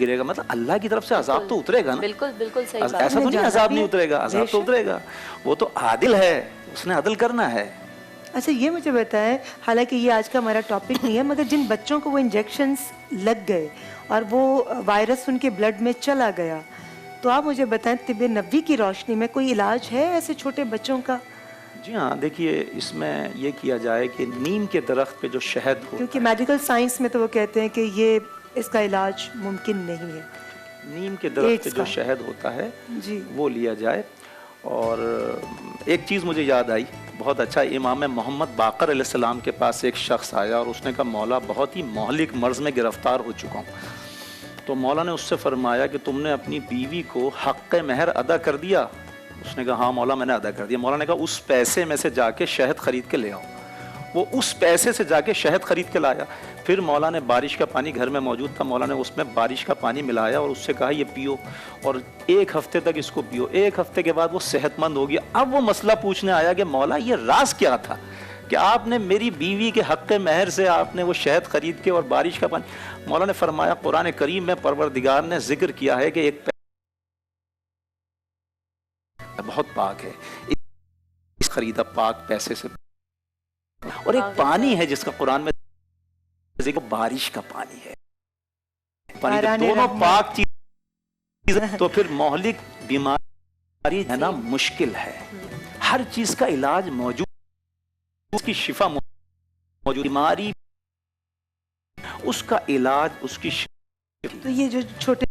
گرے گا، مطلب اللہ کی طرف سے عذاب تو اترے گا نا. بالکل بالکل صحیح بات. ایسا تو نہیں عذاب نہیں اترے گا، عذاب تو اترے گا. وہ تو عادل ہے، اس نے عدل کرنا ہے. اچھا یہ مجھے بتائیں، حالانکہ یہ آج کا ہمارا ٹاپک نہیں ہے، مگر جن بچوں کو وہ انجیکشنز لگ گئے اور وہ وائرس ان کے بلڈ میں چلا گیا، تو آپ مجھے بتائیں طب نبوی کی روشنی میں کوئی علاج ہے ایسے چھوٹے بچوں کا؟ جی ہاں، دیکھیے اس میں یہ کیا جائے کہ نیم کے درخت پہ جو شہد ہوتا ہے، کیونکہ میڈیکل سائنس میں تو وہ کہتے ہیں کہ یہ اس کا علاج ممکن نہیں ہے. نیم کے درخت پہ جو شہد ہوتا ہے جی وہ لیا جائے. اور ایک چیز مجھے یاد آئی بہت اچھا، امام محمد باقر علیہ السلام کے پاس ایک شخص آیا اور اس نے کہا مولا بہت ہی مہلک مرض میں گرفتار ہو چکا ہوں. تو مولا نے اس سے فرمایا کہ تم نے اپنی بیوی کو حق مہر ادا کر دیا؟ اس نے کہا ہاں مولا میں نے ادا کر دیا. مولا نے کہا اس پیسے میں سے جا کے شہد خرید کے لے آؤ. وہ اس پیسے سے جا کے شہد خرید کے لایا. پھر مولا نے بارش کا پانی گھر میں موجود تھا، مولا نے اس میں بارش کا پانی ملایا اور اس سے کہا یہ پیو اور 1 ہفتے تک اس کو پیو. 1 ہفتے کے بعد وہ صحت مند ہو گیا. اب وہ مسئلہ پوچھنے آیا کہ مولا یہ راز کیا تھا کہ آپ نے میری بیوی کے حق مہر سے آپ نے وہ شہد خرید کے اور بارش کا پانی. مولا نے فرمایا قرآن کریم میں پروردگار نے ذکر کیا ہے کہ ایک بہت پاک ہے، اس خریدا پاک پیسے سے، اور ایک پانی ہے جس کا قرآن میں ذکر بارش کا پانی ہے. پانی دونوں پاک چیز، تو پھر مہلک بیماری ہے نا مشکل ہے. ہر چیز کا علاج موجود، اس کی شفا موجود، بیماری اس کا علاج اس کی شفا. تو یہ جو چھوٹے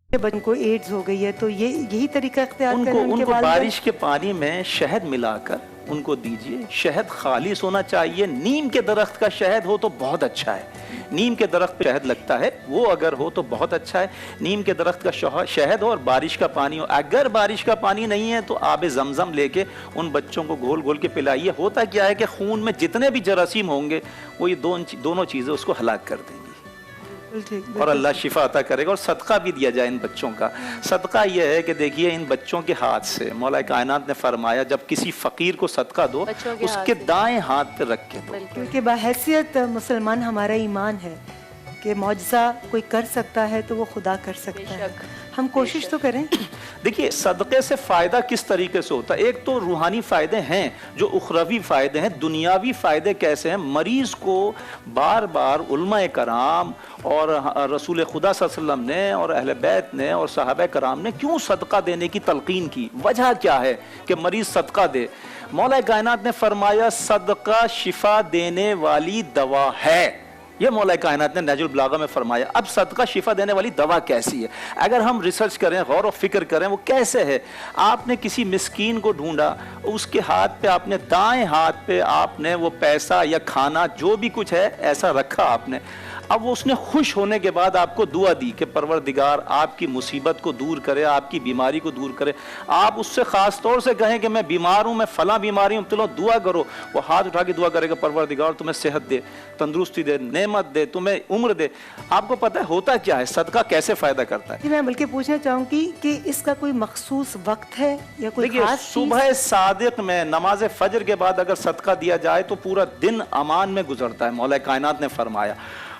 بچوں کو ایڈز ہو گئی ہے تو یہی طریقہ اختیار کریں ان کو بارش کے پانی میں شہد ملا کر ان کو دیجئے. شہد خالص ہونا چاہیے. نیم کے درخت کا شہد ہو تو بہت اچھا ہے. نیم کے درخت پہ شہد لگتا ہے، وہ اگر ہو تو بہت اچھا ہے. نیم کے درخت کا شہد ہو اور بارش کا پانی ہو. اگر بارش کا پانی نہیں ہے تو آب زمزم لے کے ان بچوں کو گھول گھول کے پلائیے. ہوتا کیا ہے کہ خون میں جتنے بھی جراثیم ہوں گے وہ یہ دونوں چیزیں اس کو ہلاک کر دیں گی اور اللہ شفا عطا کرے گا. اور صدقہ بھی دیا جائے ان بچوں کا. صدقہ یہ ہے کہ دیکھیے ان بچوں کے ہاتھ سے مولا کائنات نے فرمایا جب کسی فقیر کو صدقہ دو اس کے دائیں ہاتھ پہ رکھ کے دو. کیونکہ بحیثیت مسلمان ہمارا ایمان ہے کہ معجزہ کوئی کر سکتا ہے تو وہ خدا کر سکتا ہے. ہم کوشش تو کریں. دیکھیے صدقے سے فائدہ کس طریقے سے ہوتا ہے. ایک تو روحانی فائدے ہیں جو اخروی فائدے ہیں. دنیاوی فائدے کیسے ہیں؟ مریض کو بار بار علماء کرام اور رسول خدا صلی اللہ علیہ وسلم نے اور اہل بیت نے اور صحابہ کرام نے کیوں صدقہ دینے کی تلقین کی؟ وجہ کیا ہے کہ مریض صدقہ دے؟ مولا کائنات نے فرمایا صدقہ شفا دینے والی دوا ہے. یہ مولا کائنات نے نہج البلاغہ میں فرمایا. اب صدقہ شفا دینے والی دوا کیسی ہے؟ اگر ہم ریسرچ کریں، غور و فکر کریں وہ کیسے ہے. آپ نے کسی مسکین کو ڈھونڈا، اس کے ہاتھ پہ آپ نے دائیں ہاتھ پہ آپ نے وہ پیسہ یا کھانا جو بھی کچھ ہے ایسا رکھا آپ نے. اب وہ اس نے خوش ہونے کے بعد آپ کو دعا دی کہ پروردگار آپ کی مصیبت کو دور کرے، آپ کی بیماری کو دور کرے. آپ اس سے خاص طور سے کہیں کہ میں بیمار ہوں، میں فلاں بیماری ہوں، چلو دعا کرو. وہ ہاتھ اٹھا کے دعا کرے گا پروردگار تمہیں صحت دے، تندرستی دے، نعمت دے، تمہیں عمر دے. آپ کو پتہ ہے ہوتا کیا ہے صدقہ کیسے فائدہ کرتا ہے؟ میں بلکہ پوچھنا چاہوں گی کہ اس کا کوئی مخصوص وقت ہے یا کوئی خاص چیز؟ صبح صادق میں نماز فجر کے بعد اگر صدقہ دیا جائے تو پورا دن امان میں گزرتا ہے. مولا کائنات نے فرمایا.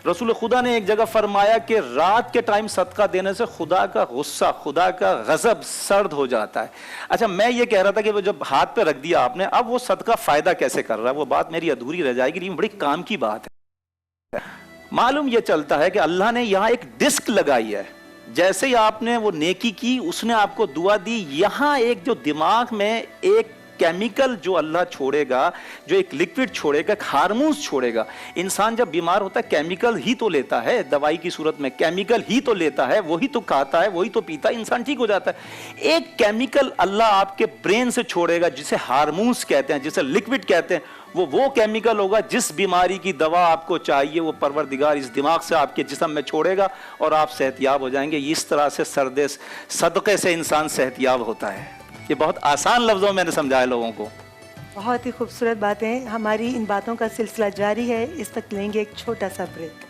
رسول خدا نے ایک جگہ فرمایا کہ رات کے ٹائم صدقہ دینے سے خدا کا غصہ، خدا کا غضب سرد ہو جاتا ہے. اچھا میں یہ کہہ رہا تھا کہ وہ جب ہاتھ پہ رکھ دیا آپ نے، اب وہ صدقہ فائدہ کیسے کر رہا ہے؟ وہ بات میری ادھوری رہ جائے گی، لیکن بڑی کام کی بات ہے. معلوم یہ چلتا ہے کہ اللہ نے یہاں ایک ڈسک لگائی ہے. جیسے ہی آپ نے وہ نیکی کی، اس نے آپ کو دعا دی، یہاں ایک جو دماغ میں ایک کیمیکل جو اللہ چھوڑے گا، جو ایک لیکوڈ چھوڑے گا، ایک ہارمونز چھوڑے گا. انسان جب بیمار ہوتا ہے کیمیکل ہی تو لیتا ہے، دوائی کی صورت میں کیمیکل ہی تو لیتا ہے، وہی تو کھاتا ہے، وہی تو پیتا ہے، انسان ٹھیک ہو جاتا ہے. ایک کیمیکل اللہ آپ کے برین سے چھوڑے گا جسے ہارمونز کہتے ہیں، جسے لیکوڈ کہتے ہیں. وہ کیمیکل ہوگا جس بیماری کی دوا آپ کو چاہیے وہ پروردگار اس دماغ سے آپ کے جسم میں چھوڑے گا اور آپ صحت یاب ہو جائیں گے. اس طرح سے صدقے سے انسان صحت یاب ہوتا ہے. یہ بہت آسان لفظوں میں نے سمجھایا لوگوں کو. بہت ہی خوبصورت باتیں. ہماری ان باتوں کا سلسلہ جاری ہے. اس وقت لیں گے ایک چھوٹا سا بریک.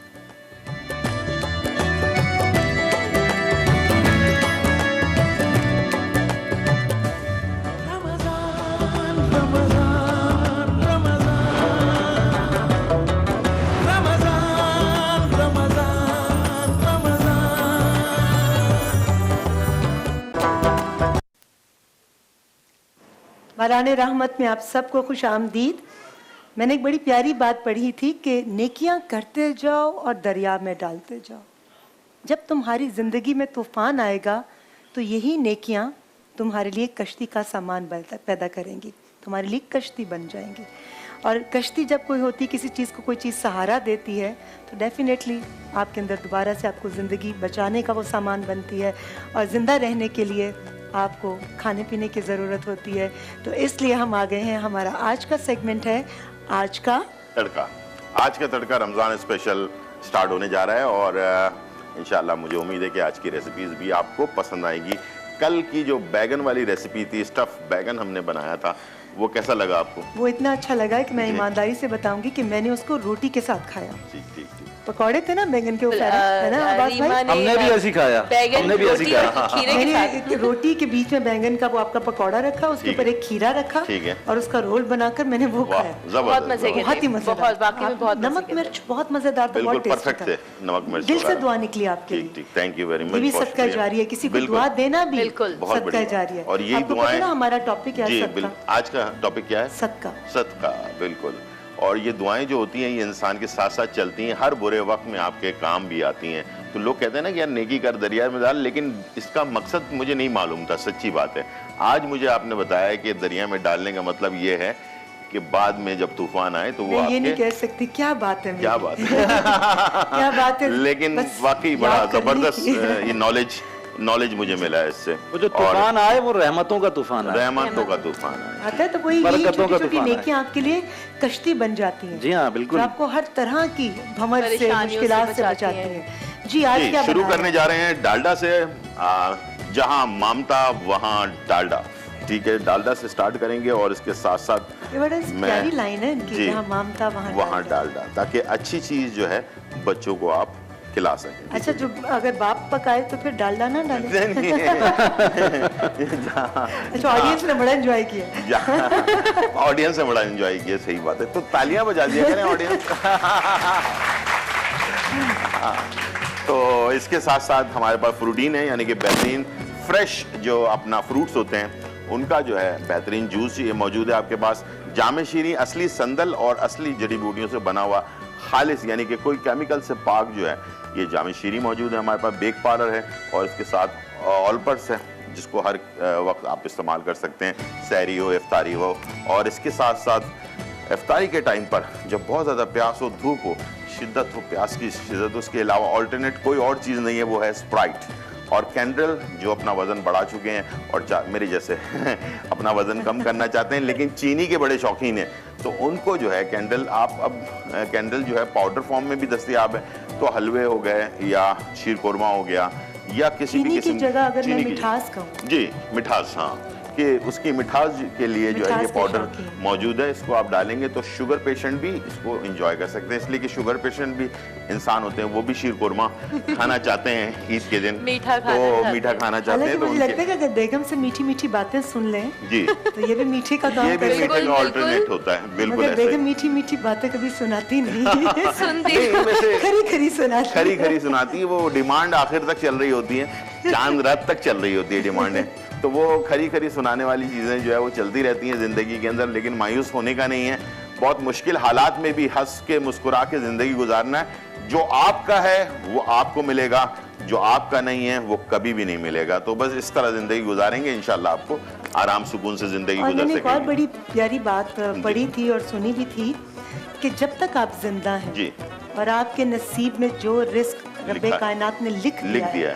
माहरान रहमत में आप सबको खुश आमदीद। मैंने एक बड़ी प्यारी बात पढ़ी थी कि नेकियां करते जाओ और दरिया में डालते जाओ। जब तुम्हारी ज़िंदगी में तूफ़ान आएगा तो यही नेकियां तुम्हारे लिए कश्ती का सामान पैदा करेंगी, तुम्हारे लिए कश्ती बन जाएंगी। और कश्ती जब कोई होती, किसी चीज़ को कोई चीज़ सहारा देती है तो डेफिनेटली आपके अंदर दोबारा से आपको ज़िंदगी बचाने का वो सामान बनती है, और ज़िंदा रहने के लिए आपको खाने पीने की ज़रूरत होती है। तो इसलिए हम आ गए हैं, हमारा आज का सेगमेंट है आज का तड़का। आज का तड़का रमज़ान स्पेशल स्टार्ट होने जा रहा है, और इंशाल्लाह मुझे उम्मीद है कि आज की रेसिपीज़ भी आपको पसंद आएगी। कल की जो बैगन वाली रेसिपी थी, स्टफ बैगन हमने बनाया था, वो कैसा लगा आपको? वो इतना अच्छा लगा कि मैं ईमानदारी से बताऊंगी कि मैंने उसको रोटी के साथ खाया। ठीक ठीक ठीक। पकौड़े थे ना बैगन के ऊपर, है ना अब्बास भाई? हमने भी ऐसी खाया, हमने भी ऐसी खाया। मैंने रोटी के बीच में बैंगन का वो आपका पकौड़ा रखा, उसके ऊपर एक खीरा रखा, ठीक है, और उसका रोल बनाकर मैंने वो खाया। बहुत मजे के, बहुत ही मजेदार, वाकई में बहुत नमक मिर्च बहुत मजेदार, बिल्कुल बहुत टेस्टी परफेक्ट थे नमक मिर्च। दिल से दुआ निकली आपके ठीक लिए। ठीक, थैंक यू वेरी मच। ये भी सदका जारी है, किसी को दुआ देना भी सदका जारी है। और यही आपको पता दुआएं, ना हमारा टॉपिक है जी सदका। आज का टॉपिक क्या है? सदका। सदका, बिल्कुल। और ये दुआएं जो होती हैं ये इंसान के साथ साथ चलती हैं, हर बुरे वक्त में आपके काम भी आती हैं। तो लोग कहते हैं ना कि यार नेकी कर दरिया में डाल, लेकिन इसका मकसद मुझे नहीं मालूम था, सच्ची बात है। आज मुझे आपने बताया कि दरिया में डालने का मतलब ये है कि बाद में जब तूफान आए तो वो मैं ये नहीं कह सकती, क्या बात है, क्या बात है क्या बात है, लेकिन वाकई बड़ा जबरदस्त ये नॉलेज मुझे मिला है इससे। वो जो तूफान आए वो रहमतों का तूफान आए, रहमतों का तूफान आए आता है। तो कोई बरकतों का छोटी तूफान नेकियां आपके लिए कश्ती बन जाती हैं। जी हाँ बिल्कुल, आपको हर तरह की भमर से, मुश्किलात से बचाती हैं। जी आज क्या शुरू करने जा रहे हैं डालडा से। जहां ममता वहां डालडा, ठीक है, डालडा से स्टार्ट करेंगे। और इसके साथ साथ प्यारी लाइन है इनकी, जहां ममता वहां डालडा, ताकि अच्छी चीज जो है बच्चों को आप खिला सकें। अच्छा, जो अगर बाप पकाए तो फिर डालडा ना डाले। अच्छा, ऑडियंस ने बड़ा एंजॉय किया, ऑडियंस ने बड़ा एंजॉय किया, सही बात है। तो तालियां बजा दिया करें ऑडियंस। तो इसके साथ साथ हमारे पास फ्रूटीन है, यानी कि बेहतरीन फ्रेश जो अपना फ्रूट्स होते हैं उनका जो है बेहतरीन जूस ये मौजूद है आपके पास। जामे शीरी असली संदल और असली जड़ी बूटियों से बना हुआ खालिस, यानी कि कोई केमिकल से पाक जो है ये जामे शीरी मौजूद है हमारे पास। बेक पाउडर है, और इसके साथ ऑलपर्स है जिसको हर वक्त आप इस्तेमाल कर सकते हैं, सहरी हो इफ्तारी हो। और इसके साथ साथ इफ्तारी के टाइम पर जब बहुत ज़्यादा प्यास हो, धूप हो, शिद्दत हो, प्यास की शिद्दत, उसके अलावा ऑल्टरनेट कोई और चीज़ नहीं है, वो है स्प्राइट और कैंडल। जो अपना वज़न बढ़ा चुके हैं और मेरे जैसे अपना वज़न कम करना चाहते हैं लेकिन चीनी के बड़े शौकीन हैं, तो उनको जो है कैंडल, आप अब कैंडल जो है पाउडर फॉर्म में भी दस्तयाब है। तो हलवे हो गए या शीर कोरमा हो गया या किसी भी किस्म की जगह अगर मैं मिठास कहूं, जी मिठास, हाँ, कि उसकी मिठास के लिए जो है ये पाउडर मौजूद है। इसको आप डालेंगे तो शुगर पेशेंट भी इसको एंजॉय कर सकते हैं, इसलिए कि शुगर पेशेंट भी इंसान होते हैं, वो भी शीर कोरमा खाना चाहते हैं ईद के दिन, मीठा खाना चाहते हैं। तो मुझे लगता है कि अगर बेगम से मीठी मीठी बातें सुन लें जी तो ये भी मीठे का काम करेगा, मीठे का ऑल्टरनेट होता है। बिल्कुल ऐसे बेगम मीठी मीठी बातें कभी सुनाती नहीं, सुनती खरी खरी सुनाती है। वो डिमांड आखिर तक चल रही होती है, चांद रात तक चल रही होती है डिमांड, तो वो खरी खरी सुनाने वाली चीज़ें जो है वो चलती रहती हैं ज़िंदगी के अंदर। लेकिन मायूस होने का नहीं है, बहुत मुश्किल हालात में भी हंस के मुस्कुरा के ज़िंदगी गुजारना है। जो आपका है वो आपको मिलेगा, जो आपका नहीं है वो कभी भी नहीं मिलेगा। तो बस इस तरह ज़िंदगी गुजारेंगे, इंशाल्लाह आपको आराम सुकून से ज़िंदगी गुजर सकेगी। एक और बड़ी प्यारी बात पढ़ी थी और सुनी भी थी कि जब तक आप जिंदा हैं जी, और आपके नसीब में जो रिस्क रब्बे कायनात ने लिख दिया है,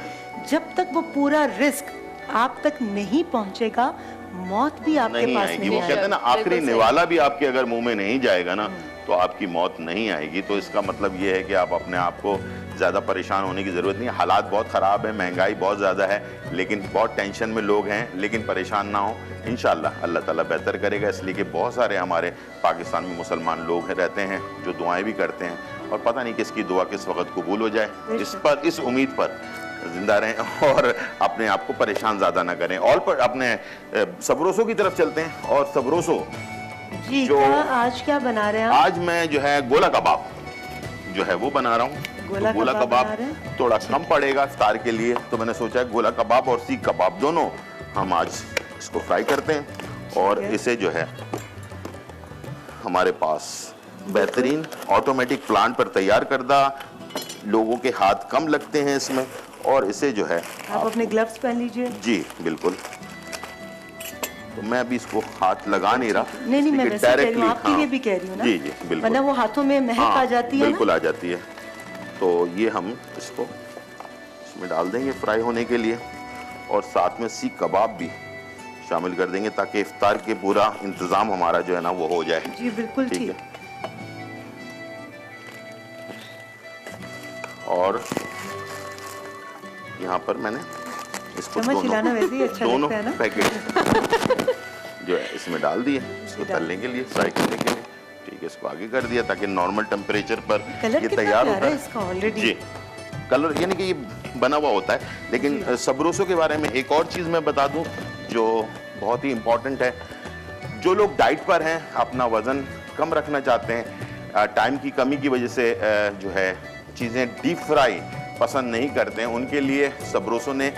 जब तक वो पूरा रिस्क आप तक नहीं पहुंचेगा, मौत भी आपके पास नहीं वो कहते हैं ना, आखिरी निवाला भी आपके अगर मुंह में नहीं जाएगा ना तो आपकी मौत नहीं आएगी। तो इसका मतलब ये है कि आप अपने आप को ज़्यादा परेशान होने की ज़रूरत नहीं है। हालात बहुत ख़राब है, महंगाई बहुत ज़्यादा है, लेकिन बहुत टेंशन में लोग हैं, लेकिन परेशान ना हो, इंशाल्लाह अल्लाह ताला बेहतर करेगा। इसलिए कि बहुत सारे हमारे पाकिस्तान में मुसलमान लोग रहते हैं जो दुआएं भी करते हैं, और पता नहीं किसकी दुआ किस वक्त कबूल हो जाए। इस उम्मीद पर जिंदा रहें और अपने आप को परेशान ज़्यादा ना करें। और पर अपने सबरोसों की तरफ चलते हैं। और सबरोसों जी, जो आज क्या बना रहे हैं? आज मैं जो है गोला कबाब जो है वो बना रहा हूँ। गोला कबाब थोड़ा कम पड़ेगा इफ्तार के लिए, तो मैंने सोचा गोला कबाब और सीख कबाब दोनों हम आज इसको फ्राई करते हैं। اور اسے جو ہے ہمارے پاس بہترین آٹومیٹک پلانٹ پر تیار کردہ، لوگوں کے ہاتھ کم لگتے ہیں اس میں، اور اسے جو ہے آپ اپنے گلوز پہن لیجئے. جی بالکل. تو میں ابھی اس کو ہاتھ لگا نہیں رہا. نہیں میں ویسے کہہ رہی ہوں، آپ کے لیے بھی کہہ رہی ہوں نا. جی جی بالکل، ورنہ وہ ہاتھوں میں مہک آ جاتی ہے. بالکل آ جاتی ہے. تو یہ ہم اس کو اس میں ڈال دیں گے فرائی ہونے کے لیے، اور ساتھ میں سیخ کباب بھی شامل کر دیں گے تاکہ افطار کے پورا انتظام ہمارا جو ہے نا وہ ہو جائے. جی بالکل ٹھیک. اور یہاں پر میں نے اس کو چمچ ہلانا ویسے ہی اچھا دونوں لگتا ہے نا. پیکٹ جو ہے اس میں ڈال دیے اس کو تلنے کے لیے، فرائی کرنے کے لیے. ٹھیک ہے، اس کو آگے کر دیا تاکہ نارمل ٹیمپریچر پر یہ تیار ہوتا ہے. اس کا آلریڈی جی کلر یعنی کہ یہ بنا ہوا ہوتا ہے. لیکن سبروسو کے بارے میں ایک اور چیز میں بتا دوں جو بہت ہی امپورٹنٹ ہے. جو لوگ ڈائٹ پر ہیں، اپنا وزن کم رکھنا چاہتے ہیں، ٹائم کی کمی کی وجہ سے جو ہے چیزیں ڈیپ فرائی پسند نہیں کرتے ہیں، ان کے لیے سبروسو نے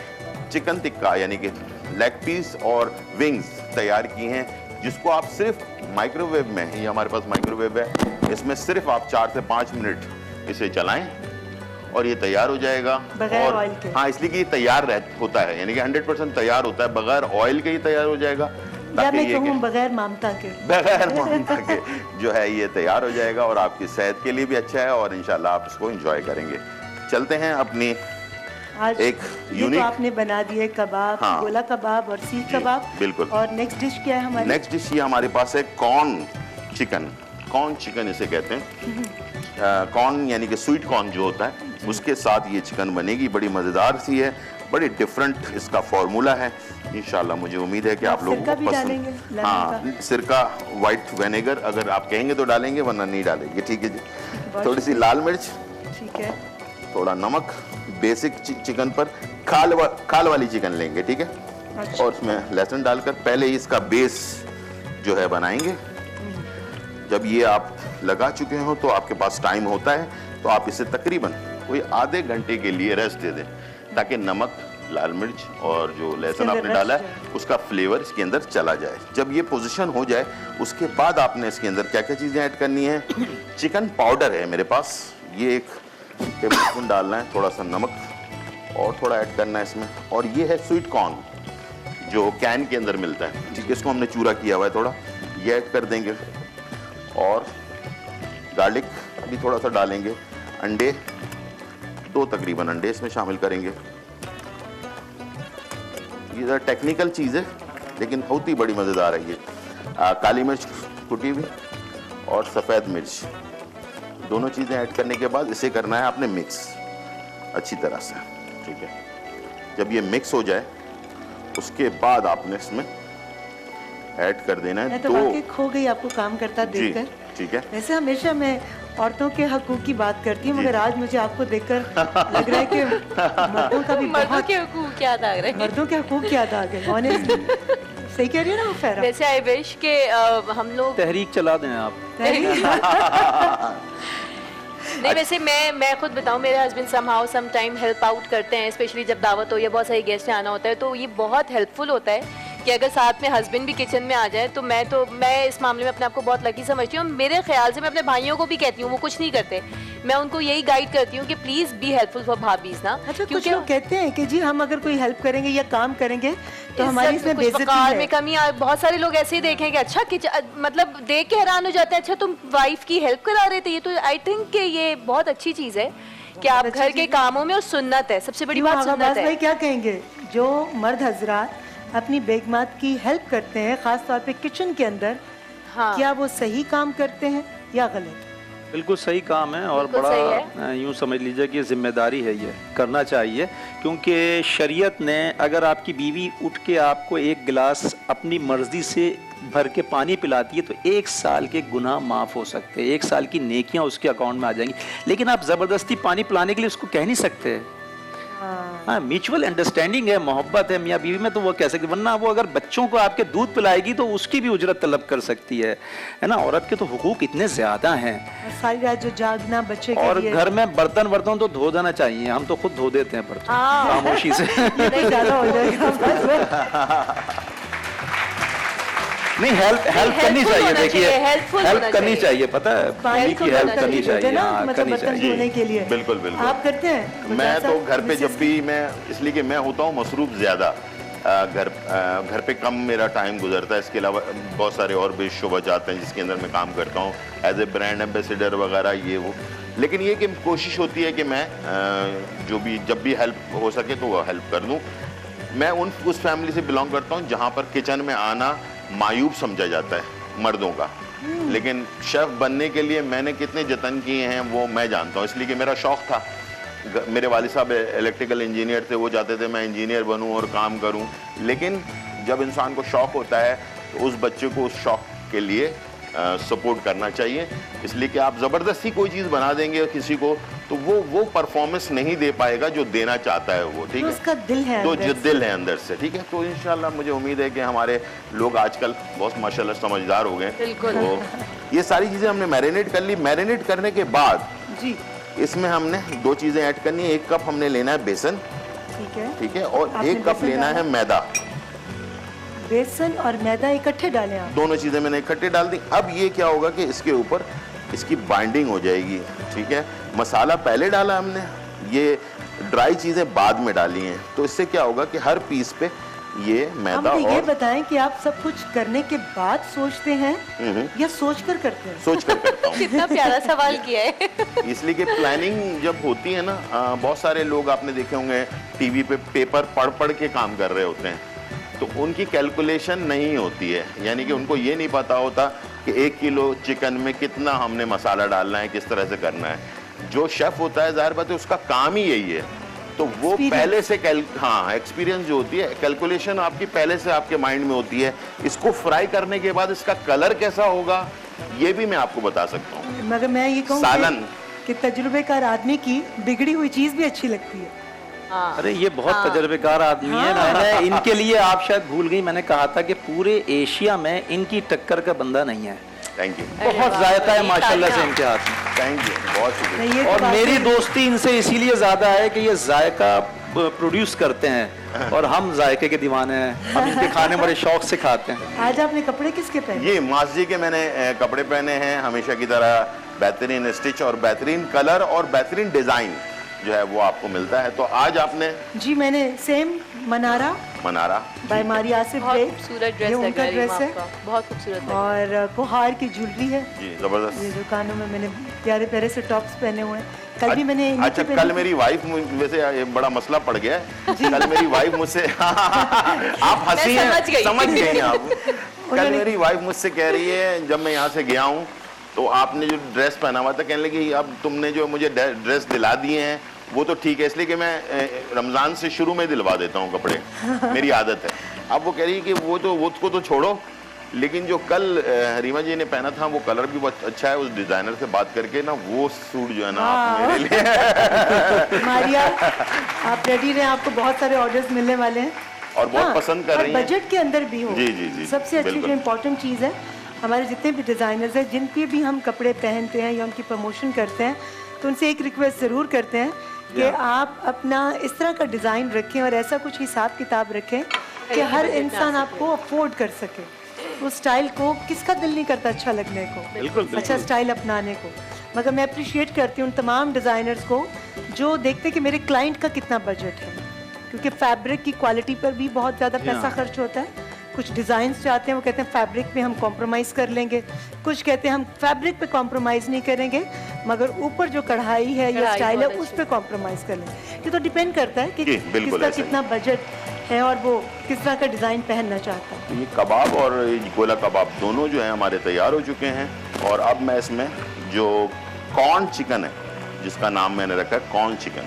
چکن ٹکا یعنی کہ لیگ پیس اور ونگز تیار کی ہیں، جس کو آپ صرف مائکرو ویو میں، یہ ہمارے پاس مائکرو ویو ہے، اس میں صرف آپ 4 سے 5 منٹ اسے چلائیں اور یہ تیار ہو جائے گا. بغیر آئل کے. ہاں، اس لیے کہ یہ تیار ہوتا ہے، یعنی کہ 100% تیار ہوتا ہے، بغیر آئل کے ہی تیار ہو جائے گا. یا میں کہوں بغیر مامتا کے. بغیر مامتا کے جو ہے یہ تیار ہو جائے گا، اور آپ کی صحت کے لیے بھی اچھا ہے، اور انشاءاللہ آپ اس کو انجوائے کریں گے. چلتے ہیں اپنی ایک یونیک، آپ نے بنا دیے کباب، گولا کباب اور سیخ کباب. بالکل. اور نیکسٹ ڈش کیا ہے ہماری؟ نیکسٹ ڈش یہ ہمارے پاس ہے کارن چکن اسے کہتے ہیں. کارن یعنی کہ سویٹ کارن جو ہوتا ہے اس کے ساتھ یہ چکن بنے گی. بڑی مزیدار سی ہے، بڑی ڈفرنٹ اس کا فارمولا ہے. انشاءاللہ مجھے امید ہے کہ آپ لوگوں کو پسند. ہاں، سرکہ وائٹ وینیگر اگر آپ کہیں گے تو ڈالیں گے، ورنہ نہیں ڈالیں گے. ٹھیک ہے جی. تھوڑی سی لال مرچ، ٹھیک ہے، تھوڑا نمک. بیسک چکن پر کھال والی چکن لیں گے. ٹھیک ہے. اور اس میں لہسن ڈال کر پہلے ہی اس کا بیس جو ہے بنائیں گے. جب یہ آپ لگا چکے ہوں تو آپ کے پاس ٹائم ہوتا ہے تو آپ اسے تقریباً کوئی آدھے گھنٹے کے لیے ریسٹ دے دیں تاکہ نمک، لال مرچ اور جو لہسن آپ نے ڈالا ہے اس کا فلیور اس کے اندر چلا جائے. جب یہ پوزیشن ہو جائے اس کے بعد آپ نے اس کے اندر کیا کیا چیزیں ایڈ کرنی ہیں. چکن پاؤڈر ہے میرے پاس، یہ 1 ٹیبل اسپون ڈالنا ہے. تھوڑا سا نمک اور تھوڑا ایڈ کرنا ہے اس میں. اور یہ ہے سویٹ کارن جو کین کے اندر ملتا ہے. ٹھیک ہے، اس کو ہم نے چورا کیا ہوا ہے تھوڑا، یہ ایڈ کر دیں گے. اور گارلک بھی تھوڑا سا ڈالیں گے. انڈے 2 تقریباً انڈے اس میں شامل کریں گے. یہ ذرا ٹیکنیکل چیز ہے لیکن ہوتی بڑی مزیدار ہے. یہ کالی مرچ کٹی ہوئی اور سفید مرچ، دونوں چیزیں ایڈ کرنے کے بعد اسے کرنا ہے آپ نے مکس اچھی طرح سے. ٹھیک ہے. جب یہ مکس ہو جائے اس کے بعد آپ نے اس میں ایڈ کر دینا ہے. میں تو واقعی کھو گئی آپ کو کام کرتا دیکھ کر. ٹھیک ہے. ویسے ہمیشہ میں عورتوں کے حقوق کی بات کرتی ہوں، مگر آج مجھے آپ کو دیکھ کر لگ رہا ہے کہ مردوں کا بھی مردوں کے حقوق یاد آ رہے ہیں. مردوں کے حقوق یاد آ گئے. صحیح کہہ رہی ہے نا وہ فیرا؟ ویسے آئی وش کہ ہم لوگ تحریک چلا دیں آپ. نہیں، ویسے میں خود بتاؤں، میرے husband some time help out کرتے ہیں، اسپیشلی جب دعوت ہو یا بہت سارے گیسٹ آنا ہوتا ہے تو یہ بہت ہیلپ فل ہوتا ہے کہ اگر ساتھ میں ہسبینڈ بھی کچن میں آ جائے. تو میں اس معاملے میں اپنے آپ کو بہت لکی سمجھتی ہوں. میرے خیال سے میں اپنے بھائیوں کو بھی کہتی ہوں، وہ کچھ نہیں کرتے، میں ان کو یہی گائیڈ کرتی ہوں کہ please be helpful for بھابیز نا. اچھا، کچھ لوگ کہتے ہیں کہ جی ہم اگر کوئی ہیلپ کریں گے یا کام کریں گے تو ہماری اس میں بے عزتی ہے. میں کمی. بہت سارے لوگ ایسے ہی دیکھیں کہ اچھا مطلب دیکھ کے حیران ہو جاتے ہیں، اچھا تم وائف کی ہیلپ کرا رہے تھے. یہ تو آئی تھنک کہ یہ بہت اچھی چیز ہے کہ آپ گھر کے کاموں میں، اور سنت ہے، سب سے بڑی بات سنت ہے. بھائی کیا کہیں گے جو مرد حضرات اپنی بیگمات کی ہیلپ کرتے ہیں خاص طور پہ کچن کے اندر، کیا وہ صحیح کام کرتے ہیں یا غلط؟ بالکل صحیح کام ہے، اور بڑا یوں سمجھ لیجئے کہ ذمہ داری ہے، یہ کرنا چاہیے. کیونکہ شریعت نے اگر آپ کی بیوی اٹھ کے آپ کو 1 گلاس اپنی مرضی سے بھر کے پانی پلاتی ہے تو 1 سال کے گناہ معاف ہو سکتے ہیں، 1 سال کی نیکیاں اس کے اکاؤنٹ میں آ جائیں گی. لیکن آپ زبردستی پانی پلانے کے لیے اس کو کہہ نہیں سکتے. ہاں، میوچول انڈرسٹینڈنگ ہے، محبت ہے میاں بیوی میں تو وہ کہہ سکتے. ورنہ وہ اگر بچوں کو آپ کے دودھ پلائے گی تو اس کی بھی اجرت طلب کر سکتی ہے نا. عورت کے تو حقوق اتنے زیادہ ہیں. ساری رات جو جاگنا بچے اور گھر میں برتن تو دھو دینا چاہیے. ہم تو خود دھو دیتے ہیں برتن خاموشی سے. زیادہ ہو جائے گا. नहीं, हेल्प करनी helpful चाहिए, होना देखिए चाहिए, helpful हेल्प होना करनी चाहिए। चाहिए, पता है पानी की हेल्प करनी चाहिए, ना, हाँ, मतलब करनी बर्तन चाहिए। धोने के लिए। बिल्कुल बिल्कुल। आप करते हैं? मैं तो साहब, घर पे मिसेस जब भी मैं, इसलिए कि मैं होता हूँ मसरूफ ज़्यादा, घर पे कम मेरा टाइम गुजरता है। इसके अलावा बहुत सारे और भी शोबा जाते हैं जिसके अंदर मैं काम करता हूँ एज ए ब्रांड एम्बेसडर वगैरह, ये वो। लेकिन ये कि कोशिश होती है कि मैं जो भी जब भी हेल्प हो सके तो वो हेल्प कर दूँ। मैं उस फैमिली से बिलोंग करता हूँ जहाँ पर किचन में आना मायूब समझा जाता है मर्दों का, लेकिन शेफ़ बनने के लिए मैंने कितने जतन किए हैं वो मैं जानता हूँ, इसलिए कि मेरा शौक़ था। मेरे वालिद साहब इलेक्ट्रिकल इंजीनियर थे, वो चाहते थे मैं इंजीनियर बनूं और काम करूं, लेकिन जब इंसान को शौक़ होता है तो उस बच्चे को उस शौक़ के लिए सपोर्ट करना चाहिए। इसलिए कि आप ज़बरदस्ती कोई चीज़ बना देंगे किसी को तो वो परफॉर्मेंस नहीं दे पाएगा जो देना चाहता है वो, ठीक तो है, उसका दिल है तो अंदर जो से। दिल है अंदर से, ठीक है। तो इंशाल्लाह मुझे उम्मीद है कि हमारे लोग आजकल बहुत माशाल्लाह समझदार हो गए। बिल्कुल। तो ये सारी चीज़ें हमने मैरिनेट कर ली। मैरिनेट करने के बाद जी इसमें हमने 2 चीज़ें ऐड करनी है। 1 कप हमने लेना है बेसन, ठीक है। ठीक है, और आपने 1 कप बेसन लेना डाला? है मैदा। बेसन और मैदा इकट्ठे डालें आप? दोनों चीज़ें मैंने इकट्ठे डाल दी। अब ये क्या होगा कि इसके ऊपर इसकी बाइंडिंग हो जाएगी, ठीक है। मसाला पहले डाला हमने, ये ड्राई चीज़ें बाद में डाली हैं, तो इससे क्या होगा कि हर पीस पे ये आप मैदा मुझे ये और बताएं कि आप सब कुछ करने के बाद सोचते हैं या सोच कर करते हैं? सोच कर करता हूँ। कितना प्यारा सवाल किया है। इसलिए कि प्लानिंग जब होती है ना, बहुत सारे लोग आपने देखे होंगे टीवी पे पेपर पढ़ पढ़ के काम कर रहे होते हैं, तो उनकी कैलकुलेशन नहीं होती है, यानी कि उनको ये नहीं पता होता कि 1 किलो चिकन में कितना हमने मसाला डालना है, किस तरह से करना है। जो शेफ़ होता है ज़ाहिर बात है उसका काम ही यही है, तो वो पहले से एक्सपीरियंस जो होती है, कैलकुलेशन आपकी पहले से आपके माइंड में होती है। इसको फ्राई करने के बाद इसका कलर कैसा होगा ये भी मैं आपको बता सकता हूँ। मगर मैं ये कहूँ सालन। कि तजुर्बेकार आदमी की बिगड़ी हुई चीज भी अच्छी लगती है। हाँ। अरे ये बहुत तजर्बेकार आदमी है। मैंने इनके लिए, आप शायद भूल गई, मैंने कहा था कि पूरे एशिया में इनकी टक्कर का बंदा नहीं है। थैंक यू, बहुत जायका है माशाल्लाह से इनके हाथ में। थैंक यू, बहुत शुक्रिया। नहीं, ये तो और बात मेरी है। दोस्ती इनसे इसीलिए ज्यादा है कि ये जायका प्रोड्यूस करते हैं और हम जायके के दीवाने हैं। हम इनके खाने बड़े शौक से खाते हैं। आज आपने कपड़े किसके पहने? ये मास्जी के मैंने कपड़े पहने हैं, हमेशा की तरह बेहतरीन स्टिच और बेहतरीन कलर और बेहतरीन डिजाइन जो है वो आपको मिलता है। तो आज आपने जी मैंने सेम मनारा बाय मारी आसिफ बहुत डे, खूबसूरत ड्रेस ये लग उनका रहा है ड्रेस है, आपका, बहुत खूबसूरत लग रहा और कोहार की ज्वेलरी है। जी जबरदस्त। ये जो कानों में मैंने प्यारे प्यारे से टॉप्स पहने हुए हैं। कल भी मैंने इन्हीं अच्छा, के कल पहने- मेरी वाइफ, वैसे ये बड़ा मसला पड़ गया है, कल मेरी वाइफ मुझसे आप हंसी मैं हैं, समझ गई हैं आप। कल उन्होंने- मेरी वाइफ मुझसे कह रही है, जब मैं यहाँ से गया हूँ तो आपने जो ड्रेस पहना हुआ था, कहने लगी अब तुमने जो मुझे ड्रेस दिला दिए हैं वो तो ठीक है, इसलिए कि मैं रमज़ान से शुरू में दिलवा देता हूँ कपड़े, मेरी आदत है। अब वो कह रही है कि वो उसको तो छोड़ो, लेकिन जो कल रीमा जी ने पहना था वो कलर भी बहुत अच्छा है। उस डिजाइनर से बात करके ना वो सूट जो है ना आप मेरे लिए मारिया आप रेडी रहें, आपको बहुत सारे ऑर्डर्स मिलने वाले हैं और बहुत पसंद कर और रही हैं। बजट के अंदर भी हो। जी, जी, जी, सबसे अच्छी बिल्कुल। जो इम्पोर्टेंट चीज़ है, हमारे जितने भी डिज़ाइनर्स हैं जिनके भी हम कपड़े पहनते हैं या उनकी प्रमोशन करते हैं, तो उनसे एक रिक्वेस्ट ज़रूर करते हैं कि आप अपना इस तरह का डिज़ाइन रखें और ऐसा कुछ हिसाब किताब रखें कि हर इंसान आपको अफोर्ड कर सके। उस स्टाइल को किसका दिल नहीं करता अच्छा लगने को, बिल्कुल, अच्छा स्टाइल अपनाने को। मगर मैं अप्रिशिएट करती हूँ उन तमाम डिज़ाइनर्स को जो देखते कि मेरे क्लाइंट का कितना बजट है, क्योंकि फैब्रिक की क्वालिटी पर भी बहुत ज़्यादा पैसा खर्च होता है। कुछ डिज़ाइंस चाहते हैं, वो कहते हैं फैब्रिक पे हम कॉम्प्रोमाइज़ कर लेंगे, कुछ कहते हैं हम फैब्रिक पे कॉम्प्रोमाइज़ नहीं करेंगे मगर ऊपर जो कढ़ाई है या कढ़ाई स्टाइल है बहुत उस पर कॉम्प्रोमाइज़ कर लेंगे। ये तो डिपेंड करता है कि जी, बिल्कुल किसका ऐसा ही। कितना बजट है और वो किस तरह का डिज़ाइन पहनना चाहता है। ये कबाब और ये गोला कबाब दोनों जो है हमारे तैयार हो चुके हैं। और अब मैं इसमें जो कॉर्न चिकन है, जिसका नाम मैंने रखा है कॉर्न चिकन,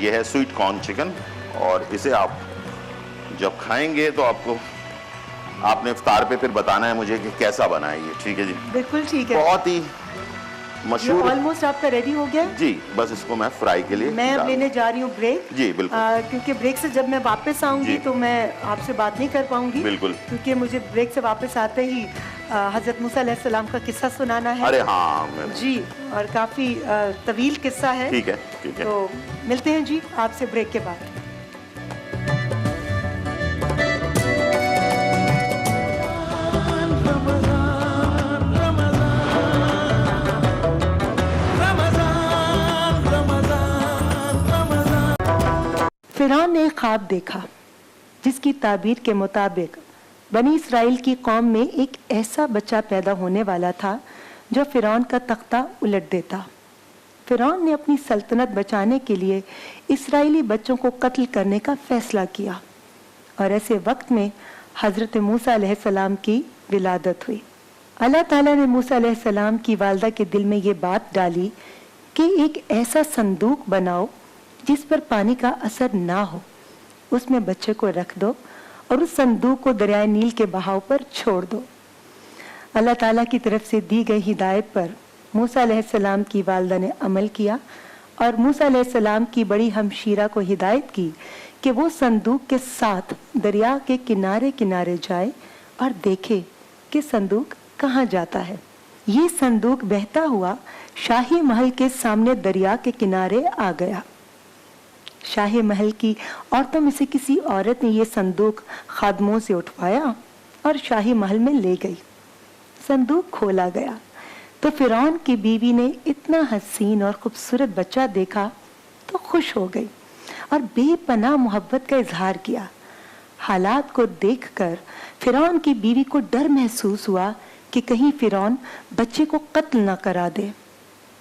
ये है स्वीट कॉर्न चिकन, और इसे आप जब खाएंगे तो आपने इफ्तार पे फिर बताना है मुझे कि कैसा बना है ये, ठीक है जी। बिल्कुल ठीक है। बहुत ही ये मशहूर। ऑलमोस्ट आपका रेडी हो गया है। जी, बस इसको मैं फ्राई के लिए मैं अब डाल- लेने जा रही हूँ ब्रेक। जी, बिल्कुल। क्योंकि ब्रेक से जब मैं वापस आऊंगी जी। तो मैं आपसे बात नहीं कर पाऊंगी। बिल्कुल। क्योंकि मुझे ब्रेक से वापस आते ही हजरत मूसा अलैहिस्सलाम का किस्सा सुनाना है। अरे हाँ, जी, और काफी तवील किस्सा है। ठीक है, ठीक है। तो मिलते हैं जी आपसे ब्रेक के बाद। फिरौन ने एक ख्वाब देखा जिसकी ताबीर के मुताबिक बनी इसराइल की कौम में एक ऐसा बच्चा पैदा होने वाला था जो फिरौन का तख्ता उलट देता। फिरौन ने अपनी सल्तनत बचाने के लिए इसराइली बच्चों को कत्ल करने का फैसला किया और ऐसे वक्त में हज़रत मूसा अलैहिस्सलाम की विलादत हुई। अल्लाह ताला ने मूसा अलैहिस्सलाम की वालदा के दिल में ये बात डाली कि एक ऐसा संदूक बनाओ जिस पर पानी का असर ना हो, उसमें बच्चे को रख दो और उस संदूक को दरियाए नील के बहाव पर छोड़ दो। अल्लाह ताला की तरफ से दी गई हिदायत पर मूसा अलैहिस्सलाम की वालदा ने अमल किया और मूसा अलैहिस्सलाम की बड़ी हमशीरा को हिदायत की कि वो संदूक के साथ दरिया के किनारे किनारे जाए और देखे कि संदूक कहाँ जाता है। ये संदूक बहता हुआ शाही महल के सामने दरिया के किनारे आ गया। शाही महल की औरतों में से किसी औरत ने ये संदूक खादमों से उठवाया और शाही महल में ले गई। संदूक खोला गया तो फिरौन की बीवी ने इतना हसीन और खूबसूरत बच्चा देखा तो खुश हो गई और बेपनाह मोहब्बत का इजहार किया। हालात को देखकर फिरौन की बीवी को डर महसूस हुआ कि कहीं फिरौन बच्चे को कत्ल ना करा दे।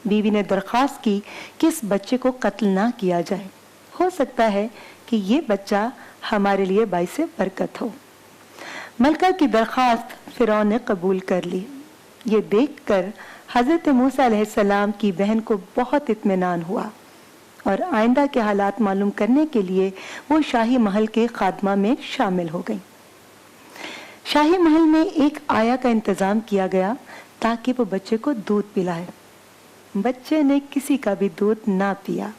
बीवी ने दरख्वास्त की कि इस बच्चे को कत्ल ना किया जाए, हो सकता है कि ये बच्चा हमारे लिए बाइसे बरकत हो। मलका की दरख्वास्त फिरौन ने कबूल कर ली। ये देखकर हजरत मूसा अलैहिस्सलाम की बहन को बहुत इत्मीनान हुआ और आइंदा के हालात मालूम करने के लिए वो शाही महल के खादमा में शामिल हो गई। शाही महल में एक आया का इंतजाम किया गया ताकि वो बच्चे को दूध पिलाए। बच्चे ने किसी का भी दूध ना पिया।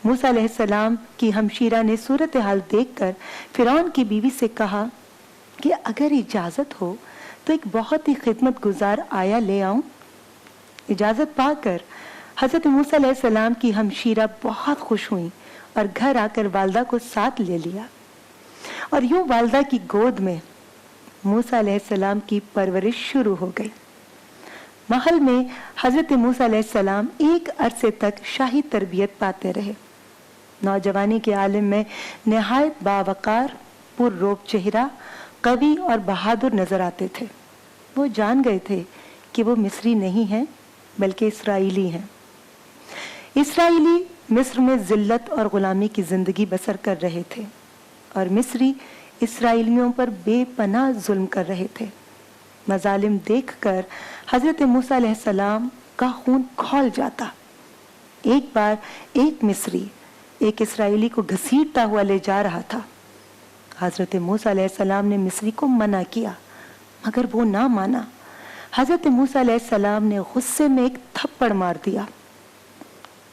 मूसा अलैहिस्सलाम की हमशीरा ने सूरत हाल देखकर फिरौन की बीवी से कहा कि अगर इजाजत हो तो एक बहुत ही खिदमत गुजार आया ले आऊं। इजाजत पाकर हजरत मूसा अलैहिस्सलाम की हमशीरा बहुत खुश हुई और घर आकर वालदा को साथ ले लिया और यूं वालदा की गोद में मूसा अलैहिस्सलाम की परवरिश शुरू हो गई। महल में हजरत मूसा अलैहिस्सलाम एक अरसे तक शाही तरबियत पाते रहे। नौजवानी के आलिम में निहायत बावकार, पुररोब चेहरा, कवि और बहादुर नजर आते थे। वो जान गए थे कि वो मिस्री नहीं हैं बल्कि इसराइली हैं। इसराइली मिस्र में जिल्लत और गुलामी की जिंदगी बसर कर रहे थे और मिस्री इसराइलियों पर बेपनाह जुल्म कर रहे थे। मजालिम देखकर हजरत मूसा अलैहिस्सलाम का खून खौल जाता। एक बार एक मिस्री एक इसराइली को घसीटता हुआ ले जा रहा था। हजरत मूसा अलैहिस्सलाम ने मिस्री को मना किया मगर वो ना माना। हजरत मूसा अलैहिस्सलाम ने गुस्से में एक थप्पड़ मार दिया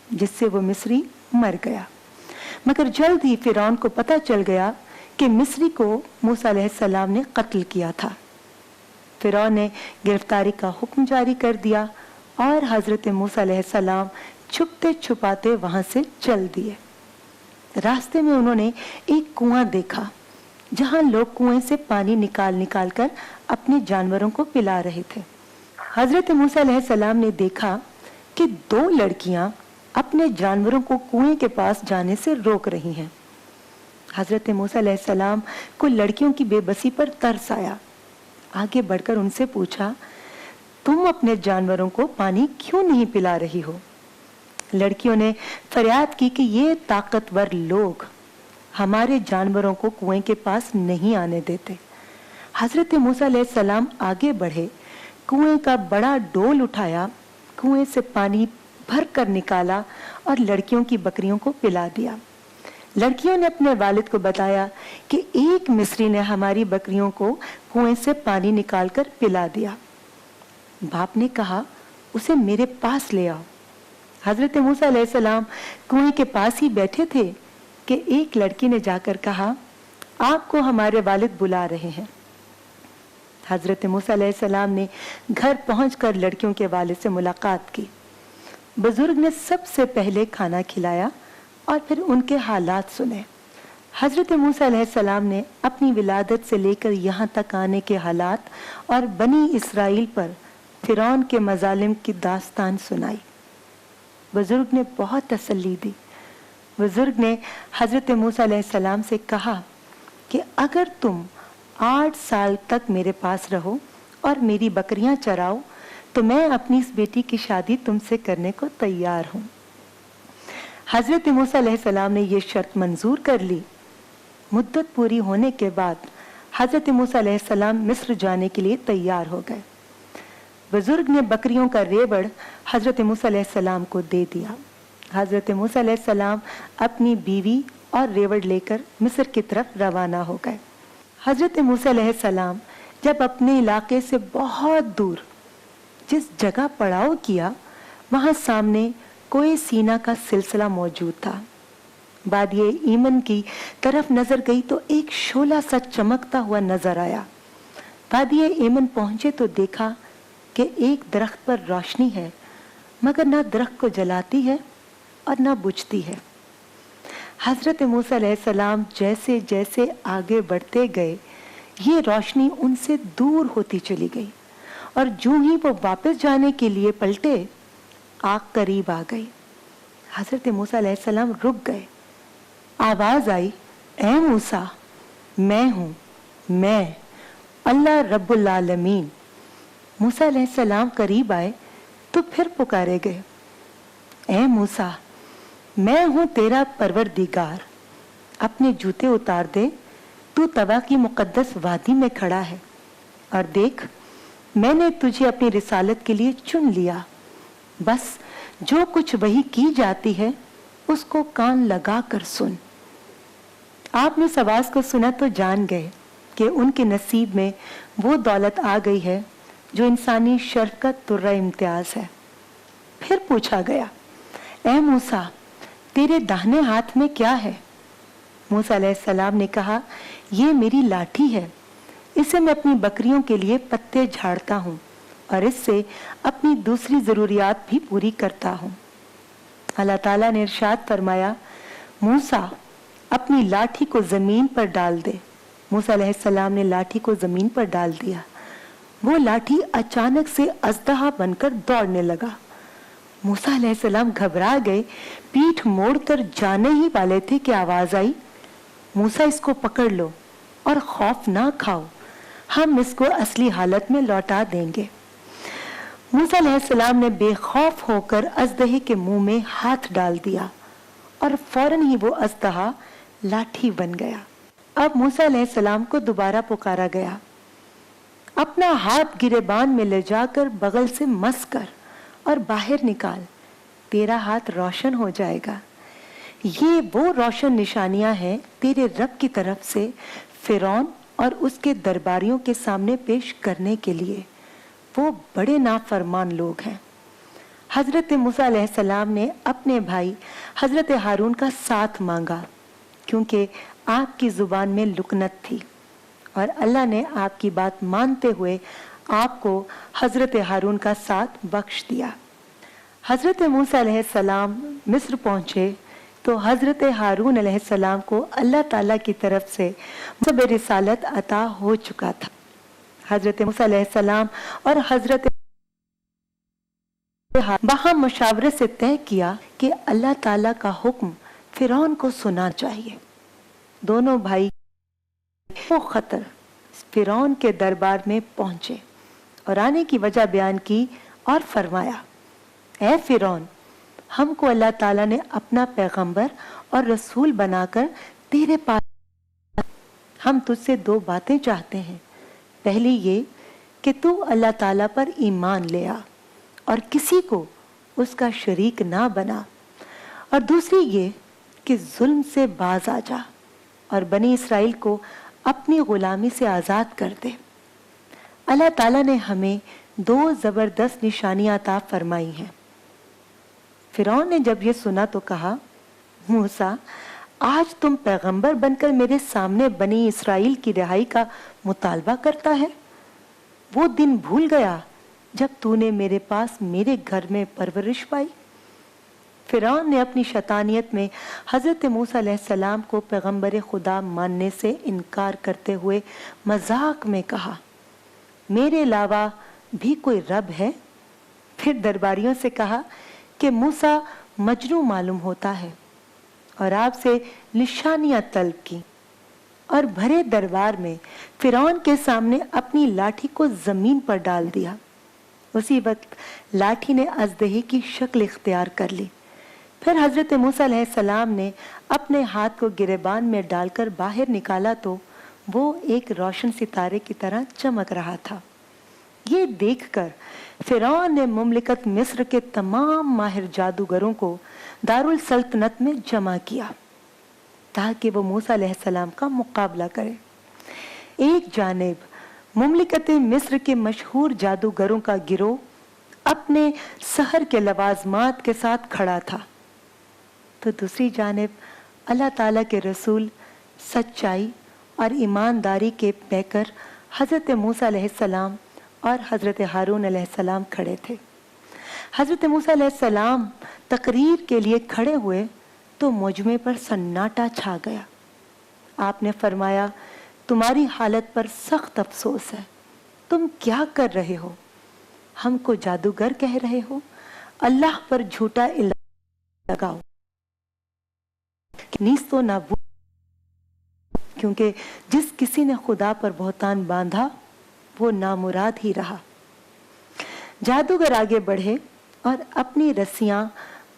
जिससे वो मिस्री मर गया। मगर जल्द ही फिरौन को पता चल गया कि मिस्री को मूसा अलैहिस्सलाम ने कत्ल किया था। फिरौन ने गिरफ्तारी का हुक्म जारी कर दिया और हजरत मूसा अलैहिस्सलाम छुपते छुपाते वहां से चल दिए। रास्ते में उन्होंने एक कुआं देखा जहां लोग कुएं से पानी निकाल निकाल कर अपने जानवरों को पिला रहे थे। हजरत मूसा अलैहिस्सलाम ने देखा कि दो लड़कियां अपने जानवरों को कुएं के पास जाने से रोक रही हैं। हजरत मूसा अलैहिस्सलाम को लड़कियों की बेबसी पर तरस आया। आगे बढ़कर उनसे पूछा, तुम अपने जानवरों को पानी क्यों नहीं पिला रही हो? लड़कियों ने फरियाद की कि ये ताकतवर लोग हमारे जानवरों को कुएं के पास नहीं आने देते। हजरत मूसा अलैहिस्सलाम आगे बढ़े, कुएं का बड़ा डोल उठाया, कुएं से पानी भर कर निकाला और लड़कियों की बकरियों को पिला दिया। लड़कियों ने अपने वालिद को बताया कि एक मिस्री ने हमारी बकरियों को कुएं से पानी निकालकर पिला दिया। बाप ने कहा, उसे मेरे पास ले आओ। हजरत मूसा अलैहिस्सलाम कुएं के पास ही बैठे थे कि एक लड़की ने जाकर कहा, आपको हमारे वालिद बुला रहे हैं। हजरत मूसा अलैहिस्सलाम ने घर पहुंचकर लड़कियों के वालिद से मुलाकात की। बुजुर्ग ने सबसे पहले खाना खिलाया और फिर उनके हालात सुने। हजरत मूसा अलैहिस्सलाम ने अपनी विलादत से लेकर यहाँ तक आने के हालात और बनी इसराइल पर फिरौन के मजालिम की दास्तान सुनाई। बुजुर्ग ने बहुत तसल्ली दी। बुजुर्ग ने हजरत मूसा अलैहिस्सलाम से कहा कि अगर तुम 8 साल तक मेरे पास रहो और मेरी बकरियां चराओ तो मैं अपनी इस बेटी की शादी तुमसे करने को तैयार हूँ। हजरत मूसा अलैहिस्सलाम ने ये शर्त मंजूर कर ली। मुद्दत पूरी होने के बाद हजरत मूसा अलैहिस्सलाम मिस्र जाने के लिए तैयार हो गए। बुजुर्ग ने बकरियों का रेवड़ हजरत मूसा अलैहिस्सलाम को दे दिया। हजरत मूसा अलैहिस्सलाम अपनी बीवी और रेवड़ लेकर मिस्र की तरफ रवाना हो गए। हजरत मूसा अलैहिस्सलाम जब अपने इलाके से बहुत दूर जिस जगह पड़ाव किया वहां सामने कोई सीना का सिलसिला मौजूद था। वादिये ईमन की तरफ नजर गई तो एक शोला सा चमकता हुआ नजर आया। वादिये ईमन पहुंचे तो देखा कि एक दरख्त पर रोशनी है, मगर ना दरख्त को जलाती है और ना बुझती है। हजरत मूसा अलैहिस्सलाम जैसे जैसे आगे बढ़ते गए ये रोशनी उनसे दूर होती चली गई और जो ही वो वापस जाने के लिए पलटे आग करीब आ गई। हजरत मूसा अलैहिस्सलाम रुक गए। आवाज आई, ए मूसा, मैं हूँ, मैं अल्लाह रब्बुल आलमीन। मूसा अलैहिस्सलाम करीब आए तो फिर पुकारे गए, ए मूसा, मैं हूँ तेरा परवरदिगार। अपने जूते उतार दे, तू तवा की मुकद्दस वादी में खड़ा है और देख मैंने तुझे अपनी रिसालत के लिए चुन लिया। बस जो कुछ वही की जाती है उसको कान लगा कर सुन। आपने इस आवाज को सुना तो जान गए कि उनके नसीब में वो दौलत आ गई है जो इंसानी शर्फ का तुर्रा इम्तियाज है। फिर पूछा गया, ए मूसा, तेरे दाहिने हाथ में क्या है? मूसा अलैहिस्सलाम ने कहा, ये मेरी लाठी है, इसे मैं अपनी बकरियों के लिए पत्ते झाड़ता हूँ और इससे अपनी दूसरी जरूरियात भी पूरी करता हूँ। अल्लाह ताला ने इरशाद फरमाया, मूसा अपनी लाठी को जमीन पर डाल दे। मूसा अलैहिस्सलाम ने लाठी को जमीन पर डाल दिया। वो लाठी अचानक से अजदहा बनकर दौड़ने लगा। मूसा अलैहिस्सलाम घबरा गए, पीठ मोड़कर जाने ही वाले थे कि आवाज आई, मूसा इसको पकड़ लो और खौफ ना खाओ, हम इसको असली हालत में लौटा देंगे। मूसा अलैहिस्सलाम ने बेखौफ होकर अजदहे के मुंह में हाथ डाल दिया और फौरन ही वो अजदहा लाठी बन गया। अब मूसा अलैहिस्सलाम को दोबारा पुकारा गया, अपना हाथ गिरेबान में ले जाकर बगल से मस कर और बाहर निकाल, तेरा हाथ रोशन हो जाएगा। ये वो रोशन निशानियां हैं तेरे रब की तरफ से फिरौन और उसके दरबारियों के सामने पेश करने के लिए। वो बड़े नाफरमान लोग हैं। हजरत मूसा अलैहिस्सलाम ने अपने भाई हजरत हारून का साथ मांगा क्योंकि आपकी जुबान में लुकनत थी और अल्लाह ने आपकी बात मानते हुए आपको हजरत हारून का साथ बख्श दिया। हजरत मूसा अलैहिस्सलाम मिस्र पहुंचे तो हजरत हारून अलैहिस्सलाम को अल्लाह ताला की तरफ से सब रिसालत अता हो चुका था। हजरत मूसा अलैहिस्सलाम और हजरत वहां मुशावरे से तय किया कि अल्लाह ताला का हुक्म फिरौन को सुना चाहिए। दोनों भाई वो खतर फिरौन के दरबार में पहुंचे और आने की वजह बयान की और फरमाया, ए फिरौन, हमको अल्लाह ताला ने अपना पैगंबर और रसूल बनाकर तेरे पास, हम तुझसे 2 बातें चाहते हैं। पहली ये कि तू अल्लाह ताला पर ईमान ले आ और किसी को उसका शरीक ना बना, और दूसरी ये कि जुल्म से बाज आ जा और बनी इसराइल को अपनी गुलामी से आज़ाद कर दे। अल्लाह ताला ने हमें 2 ज़बरदस्त निशानियां अता फरमाई हैं। फिरौन ने जब ये सुना तो कहा, मूसा, आज तुम पैगंबर बनकर मेरे सामने बनी इसराइल की रिहाई का मुतालबा करता है? वो दिन भूल गया जब तूने मेरे पास मेरे घर में परवरिश पाई। फिरौन ने अपनी शैतानियत में हजरत मूसा अलैहिस्सलाम को पैगंबर खुदा मानने से इनकार करते हुए मजाक में कहा, मेरे अलावा भी कोई रब है? फिर दरबारियों से कहा कि मूसा मजनू मालूम होता है और आपसे निशानियां तलब की और भरे दरबार में फिरौन के सामने अपनी लाठी को जमीन पर डाल दिया। उसी वक्त लाठी ने अजदही की शक्ल इख्तियार कर ली। फिर हजरत मूसा अलैहिस्सलाम ने अपने हाथ को गिरेबान में डालकर बाहर निकाला तो वो एक रोशन सितारे की तरह चमक रहा था। ये देखकर फिरौन ने मुमलिकत मिस्र के तमाम माहिर जादूगरों को दारुल सल्तनत में जमा किया ताकि वो मूसा अलैहिस्सलाम का मुकाबला करे। एक जानिब मुमलिकत मिस्र के मशहूर जादूगरों का गिरोह अपने सहर के लवाजमात के साथ खड़ा था, तो दूसरी जानिब अल्लाह ताला के रसूल सच्चाई और ईमानदारी के पैकर हज़रत मूसा अलैहिस्सलाम और हज़रत हारून अलैहिस्सलाम खड़े थे। हज़रत मूसा अलैहिस्सलाम तकरीर के लिए खड़े हुए तो मजमे पर सन्नाटा छा गया। आपने फरमाया, तुम्हारी हालत पर सख्त अफसोस है, तुम क्या कर रहे हो? हमको जादूगर कह रहे हो? अल्लाह पर झूठा इल्जाम लगाओ। नीस तो ना वो, क्योंकि जिस किसी ने खुदा पर बहतान बांधा वो नामुराद ही रहा। जादूगर आगे बढ़े और अपनी रस्सियां,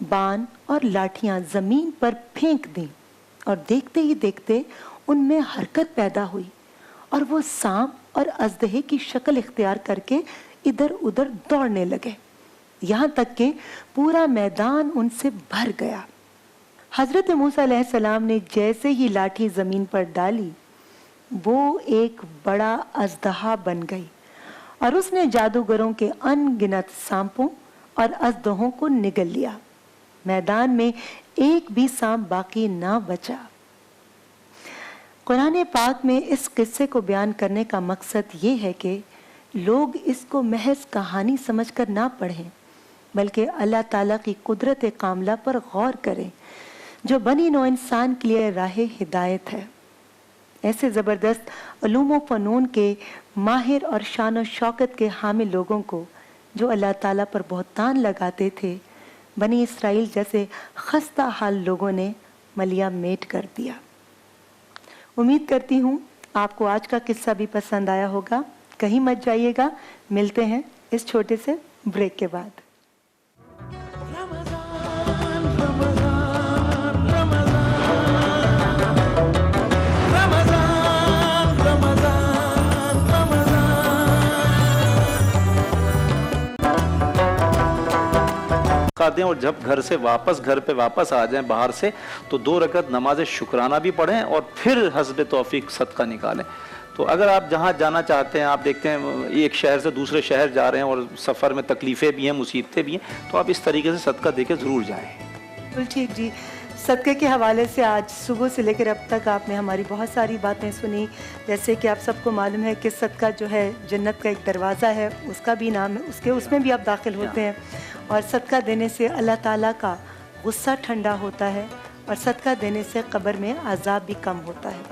बाण और लाठियां जमीन पर फेंक दी और देखते ही देखते उनमें हरकत पैदा हुई और वो सांप और अजदहे की शक्ल इख्तियार करके इधर उधर दौड़ने लगे, यहाँ तक कि पूरा मैदान उनसे भर गया। हजरत मूसा अलैहिस्सलाम ने जैसे ही लाठी जमीन पर डाली वो एक बड़ा अजदहा बन गई और उसने जादूगरों के अनगिनत सांपों और अजदहों को निगल लिया। मैदान में एक भी सांप बाकी ना बचा। कुरान पाक में इस किस्से को बयान करने का मकसद ये है कि लोग इसको महज कहानी समझकर ना पढ़ें, बल्कि अल्लाह ताला की कुदरत कामला पर गौर करें जो बनी नौ इंसान के लिए राह हिदायत है। ऐसे ज़बरदस्त उलूम व फ़नून के माहिर और शान व शौकत के हामिल लोगों को जो अल्लाह ताला पर बहतान लगाते थे, बनी इसराइल जैसे खस्ता हाल लोगों ने मलिया मेट कर दिया। उम्मीद करती हूँ आपको आज का किस्सा भी पसंद आया होगा। कहीं मत जाइएगा, मिलते हैं इस छोटे से ब्रेक के बाद। दें और जब घर से घर पे वापस आ जाएं बाहर से तो 2 रकत नमाज शुक्राना भी पढ़ें और फिर हस्ब तौफीक सदका निकालें। तो अगर आप जहाँ जाना चाहते हैं, आप देखते हैं एक शहर से दूसरे शहर जा रहे हैं और सफ़र में तकलीफ़ें भी हैं, मुसीबतें भी हैं, तो आप इस तरीके से सदका दे के ज़रूर जाएँ। बिल्कुल ठीक जी। सदक़े के हवाले से आज सुबह से लेकर अब तक आपने हमारी बहुत सारी बातें सुनी। जैसे कि आप सबको मालूम है कि सदका जो है जन्नत का एक दरवाज़ा है, उसका भी नाम है, उसमें भी आप दाखिल होते हैं और सदका देने से अल्लाह ताला का गुस्सा ठंडा होता है और सदका देने से कब्र में अज़ाब भी कम होता है।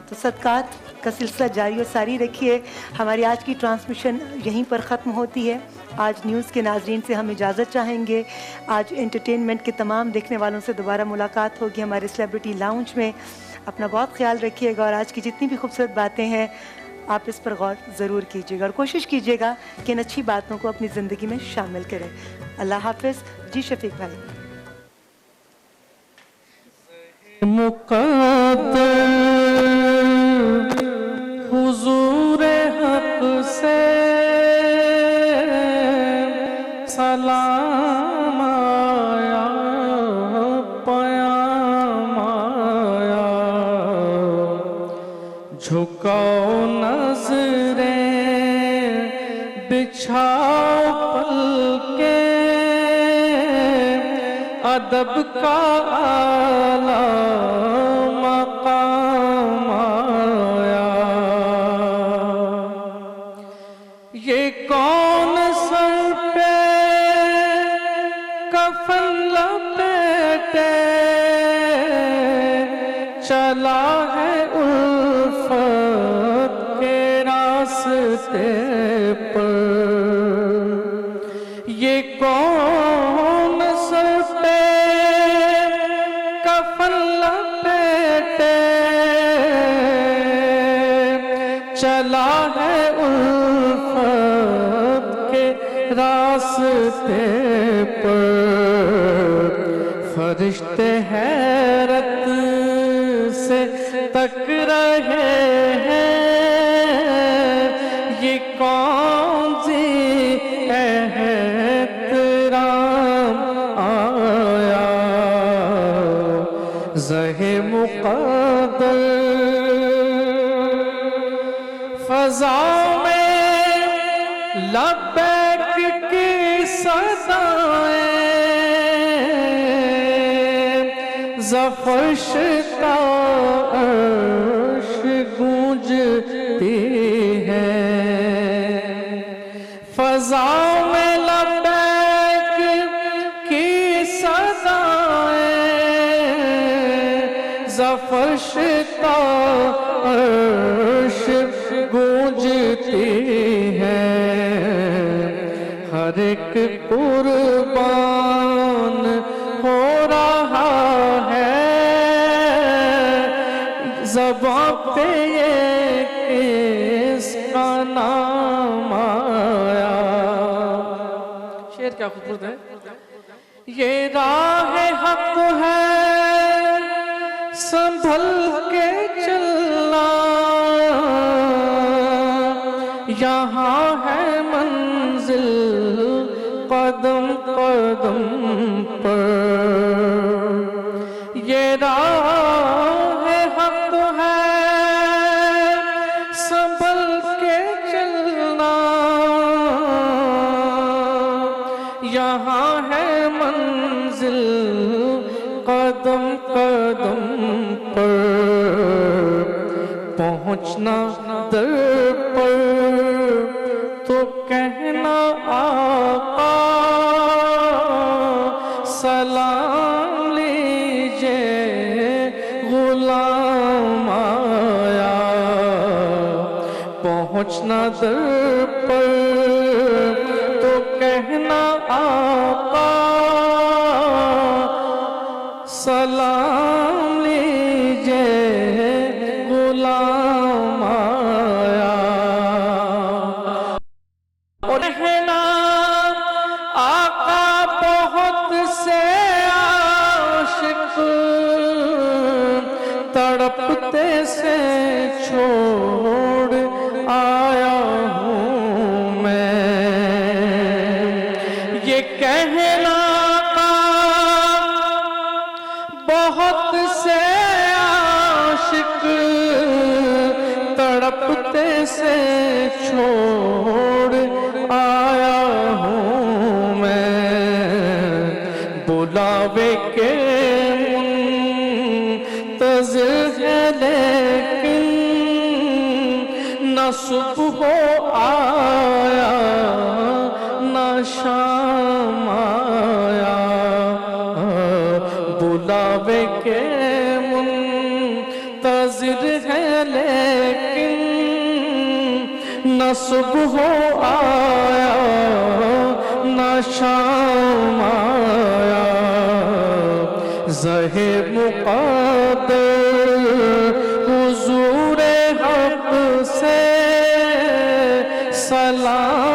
तो सदक़ात का सिलसिला जारी और सारी रखिए। हमारी आज की ट्रांसमिशन यहीं पर ख़त्म होती है। आज न्यूज़ के नाज़रीन से हम इजाज़त चाहेंगे। आज एंटरटेनमेंट के तमाम देखने वालों से दोबारा मुलाकात होगी हमारे सेलिब्रिटी लाउंज में। अपना बहुत ख्याल रखिएगा और आज की जितनी भी खूबसूरत बातें हैं आप इस पर गौर ज़रूर कीजिएगा और कोशिश कीजिएगा कि इन अच्छी बातों को अपनी ज़िंदगी में शामिल करें। अल्लाह हाफ़िज़। जी शफीक भाई। हुजूरे हक से सलाम आया, पयाम आया, झुकाओ नजरें, बिछाओ पलके, अदब का आला मकाम आया। ये कौन सर पे कफन लपेटे चला है उल्फत के रास्ते पर। ये कौन सर पे कफन چلا ہے الفت کے راستے پر فرشتے حیرت سے تک رہے ہیں یہ کون سی احترام آیا زہ مقدر فضا میں لبیک کی صدائیں زفرش کا عرش گونجتی ہے فضا میں لبیک کی صدائیں زفرش کا عرش گونجتی ہے ہر ایک قربان ہو رہا ہے زباں پہ یہ کس کا نام آیا شعر کیا خوبصورت ہے یہ راہ حق ہے سنبھل کے چلنا یہاں ہے منزل قدم قدم پر یہ راہ حق ہے سنبھل کے چلنا یہاں ہے منزل قدم قدم پر پہنچنا در پر تو کہنا آقا سلام لیجئے غلام آیا پہنچنا در پر تو کہنا آقا سلام لیجئے غلام آیا اور کہنا آقا بہت سے عاشق تڑپتے سے چھوڑ آیا ہوں میں یہ کہنا بہت سے عاشق تڑپتے سے چھوڑ آیا ہوں میں بلاوے کے منتظر ہے لیکن نہ صبح آیا نہ شام آیا بلاوے کے منتظر ہے لیکن نہ صبح آیا نہ شام آیا زہ مقدر حضور حق سے سلام